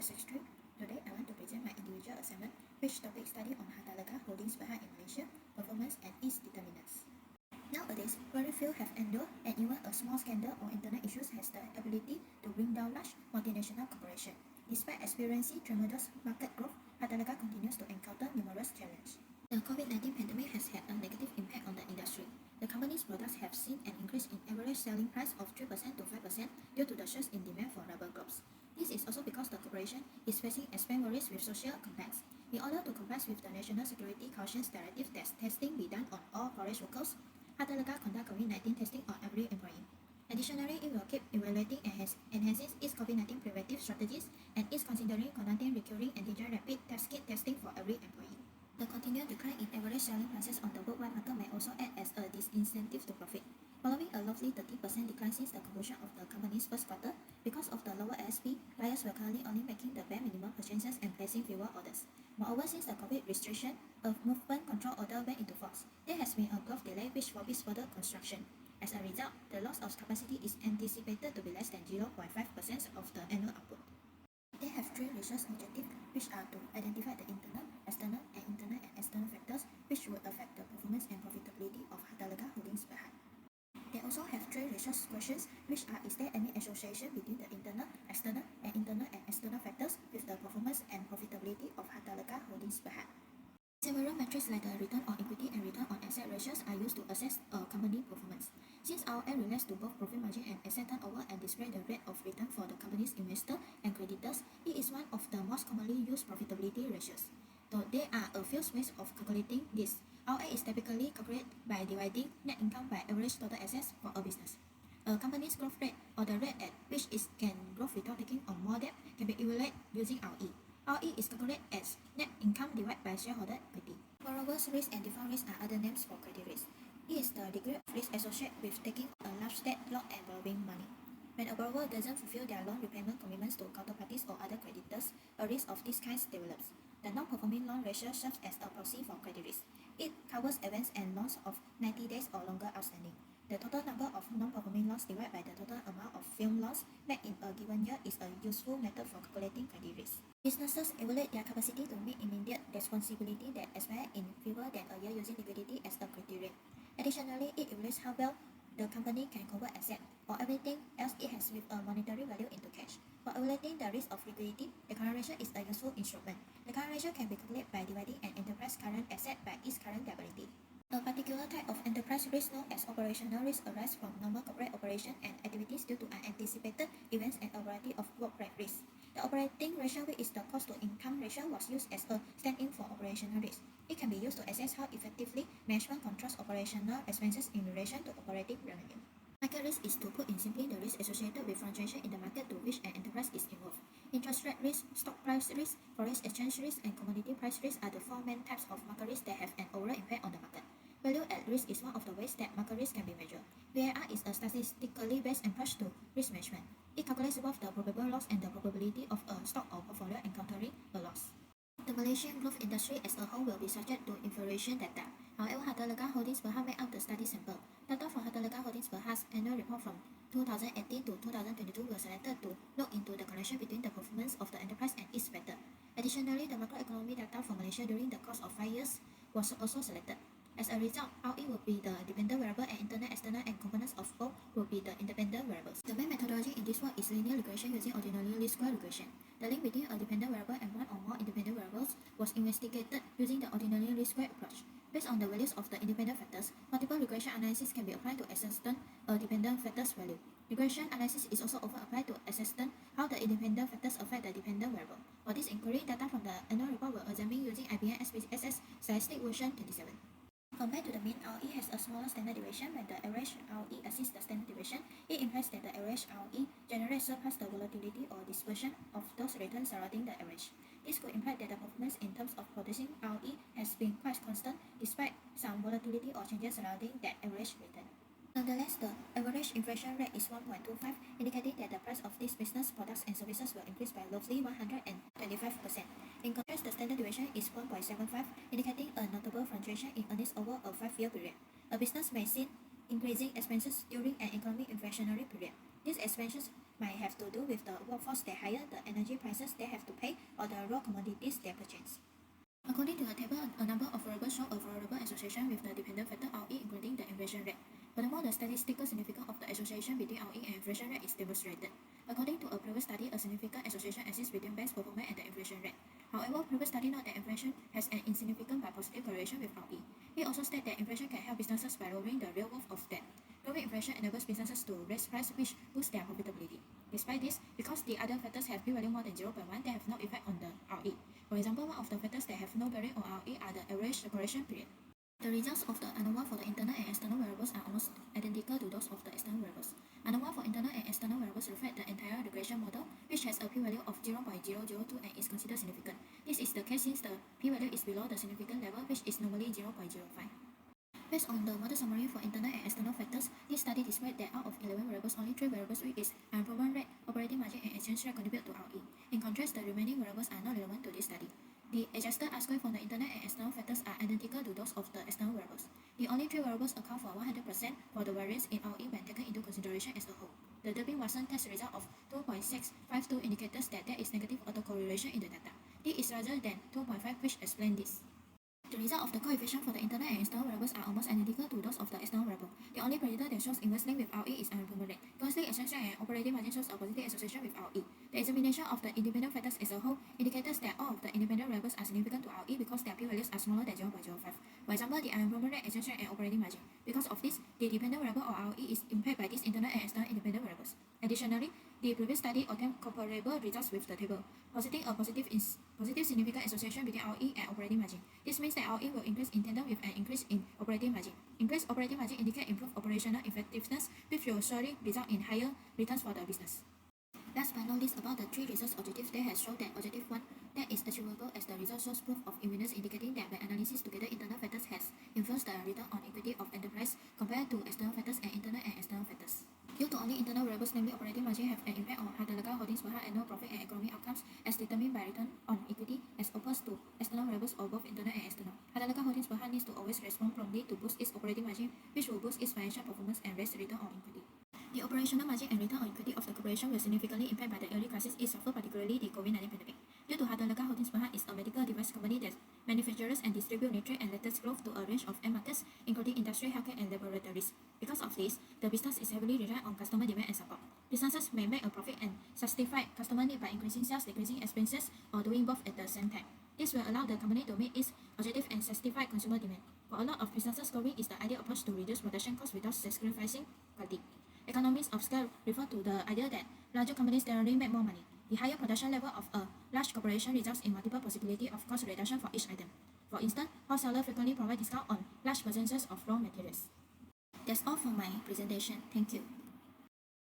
Passage 3. Today I want to present my individual assignment, which topic study on Harta Lega Holdings Berhad in Malaysia, performance and its determinants. Nowadays, very few have endured, and even a small scandal or internet issues has the ability to bring down large multinational corporations. Despite experiencing tremendous market growth, Harta Lega continues to encounter numerous challenges. The COVID-19 pandemic has had a negative impact on the industry. The company's products have seen an increase in average selling price of 3% to 5% due to the surge in demand for rubber gloves. This is also because the corporation is facing expense worries with social complex. In order to comply with the National Security Cautions Directive that testing be done on all forest workers, Harta Lega conduct COVID-19 testing on every employee. Additionally, it will keep evaluating and enhancing its COVID-19 preventive strategies and is considering conducting recurring antigen rapid test kit testing for every employee. The continued decline in average selling prices on the worldwide market may also act as a disincentive to profit. Following a roughly 30% decline since the conclusion of the company's first quarter, because of the lower ASP, buyers were currently only making the bare minimum purchases and placing fewer orders. Moreover, since the COVID restriction, a movement control order went into force. There has been a growth delay which forbids further construction. As a result, the loss of capacity is anticipated to be less than 0.5% of the annual output. They have three research objectives, which are to identify the internal and external factors which would affect the performance and profitability of Harta Lega Holdings Berhad. They also have three research questions, which are: is there any association between the internal and external factors with the performance and profitability of Harta Lega Holdings Berhad? Several metrics like the return on equity and return on asset ratios are used to assess a company performance. Since ROE relates to both profit margin and asset turnover and display the rate of return for the company's investor and creditors, it is one of the most commonly used profitability ratios. Though there are a few ways of calculating this, ROE is typically calculated by dividing net income by average total assets for a business. A company's growth rate, or the rate at which it can grow without taking on more debt, can be evaluated using ROE. ROE is calculated as net income divided by shareholder equity. Borrower's risk and default risk are other names for credit risk. It is the degree of risk associated with taking a large debt loan and borrowing money. When a borrower doesn't fulfill their loan repayment commitments to counterparties or other creditors, a risk of this kind develops. The non-performing loan ratio serves as a proxy for credit risk. It covers events and loans of 90 days or longer outstanding. The total number of non-performing loans divided by the total amount of film loans made in a given year is a useful method for calculating credit risk. Businesses evaluate their capacity to meet immediate responsibility that expire in fewer than a year using liquidity as a criterion. Additionally, it evaluates how well the company can convert assets or everything else it has with a monetary value into cash. For evaluating the risk of liquidity, the current ratio is a useful instrument. The current ratio can be calculated by dividing an enterprise current asset by its current liability. A particular type of enterprise risk known as operational risk arises from normal corporate operation and activities due to unanticipated events and a variety of work-life risks. The operating ratio, which is the cost-to-income ratio, was used as a stand-in for operational risk. It can be used to assess how effectively management controls operational expenses in relation to operating revenue. Market risk is, to put in simply, the risk associated with fluctuation in the market to which an enterprise is involved. Interest rate risk, stock price risk, foreign exchange risk, and commodity price risk are the four main types of market risk that have an overall impact on the market. Value at risk is one of the ways that market risk can be measured. VAR is a statistically based approach to risk management. It calculates both the probable loss and the probability of a stock or portfolio encountering a loss. The Malaysian glove industry as a whole will be subject to inflation data. However, Harta Lega Holdings Berhad made up the study sample. Data from Harta Lega Holdings Berhad's annual report from 2018 to 2022 were selected to look into the connection between the performance of the enterprise and its factor. Additionally, the macroeconomic data for Malaysia during the course of 5 years was also selected. As a result, ROE will be the dependent variable and internal, external, and components of both will be the independent variables. The main methodology in this work is linear regression using ordinary least square regression. The link between a dependent variable and one or more independent variables was investigated using the ordinary least square approach. Based on the values of the independent factors, multiple regression analysis can be applied to ascertain a dependent factor's value. Regression analysis is also often applied to ascertain how the independent factors affect the dependent variable. For this inquiry, data from the annual report were examined using IBM SPSS Statistic version 27. Compared to the mean, ROE has a smaller standard deviation. When the average ROE exceeds the standard deviation, it implies that the average ROE generates surpass the volatility or dispersion of those returns surrounding the average. This could imply that the performance in terms of producing ROE has been quite constant despite some volatility or changes surrounding that average return. Nonetheless, the average inflation rate is 1.25, indicating that the price of these business products and services will increase by roughly 125%. In contrast, the standard deviation is 1.75, indicating a notable fluctuation in earnings over a 5-year period. A business may see increasing expenses during an economic inflationary period. These expansions might have to do with the workforce they hire, the energy prices they have to pay, or the raw commodities they purchase. According to the table, a number of variables show a favorable association with the dependent factor RE, including the inflation rate. Furthermore, the statistical significance of the association between RE and inflation rate is demonstrated. According to a previous study, a significant association exists between bank's performance and the inflation rate. However, previous study note that inflation has an insignificant but positive correlation with RE. It also states that inflation can help businesses by lowering the real worth of debt. Growing inflation enables businesses to raise price, which boosts their profitability. Despite this, because the other factors have p-value more than 0.1, they have no effect on the RE. For example, one of the factors that have no bearing on RE are the average separation period. The results of the ANOVA for the internal and external variables are almost identical to those of the external variables. ANOVA for internal and external variables reflect the entire regression model, which has a p-value of 0.002 and is considered significant. This is the case since the p-value is below the significant level, which is normally 0.05. Based on the model summary for internal and external factors, this study displayed that out of 11 variables, only 3 variables, which is unemployment rate, operating margin, and exchange rate, contribute to RE. In contrast, the remaining variables are not relevant to this study. The adjusted R-square for the internal and external factors are identical to those of the external variables. The only 3 variables account for 100% for the variance in RE when taken into consideration as a whole. The Durbin-Watson test result of 2.652 indicates that there is negative autocorrelation in the data. D is larger than 2.5, which explains this. The result of the coefficient for the internal and external variables are almost identical to those of the external variable. The only predictor that shows inverse link with RE is unemployment rate. Conversely, exchange rate and operating margin shows a positive association with RE. The examination of the independent factors as a whole indicates that all of the independent variables are significant to RE because their p-values are smaller than 0.05. For example, the unemployment rate, exchange rate, and operating margin. Because of this, the dependent variable or RE is impacted by these internal and external independent variables. Additionally, the previous study obtained comparable results with the table, positing a positive significant association between RE and operating margin. This means that RE will increase in tandem with an increase in operating margin. Increased operating margin indicates improved operational effectiveness, which will surely result in higher returns for the business. Last but not least, about the 3 research objectives, they have shown that objective 1 that is achievable as the result shows proof of evidence indicating that by analysis together internal factors has influenced the return on equity of enterprise compared to external factors and internal and external factors. Due to only internal variables, namely operating margin, have an impact on Hartaleka Holdings Berhad annual profit and economic outcomes as determined by return on equity as opposed to external variables or both internal and external. Hartaleka Holdings Berhad needs to always respond promptly to boost its operating margin, which will boost its financial performance and raise return on equity. The operational margin and return on equity of the corporation will significantly impact by the early crisis it suffered, particularly the COVID-19 pandemic. Due to Hartaleka Holdings Berhad is a medical device company that manufactures and distributes nitrate and latex gloves to a range of end markets, including industry, healthcare, and laboratories. Because of this, the business is heavily reliant on customer demand and support. Businesses may make a profit and satisfy customer need by increasing sales, decreasing expenses, or doing both at the same time. This will allow the company to meet its objective and satisfy consumer demand. For a lot of businesses, growing is the ideal approach to reduce production costs without sacrificing quality. Economies of scale refer to the idea that larger companies generally make more money. The higher production level of a large corporation results in multiple possibilities of cost reduction for each item. For instance, wholesalers frequently provide discount on large percentages of raw materials. That's all for my presentation. Thank you.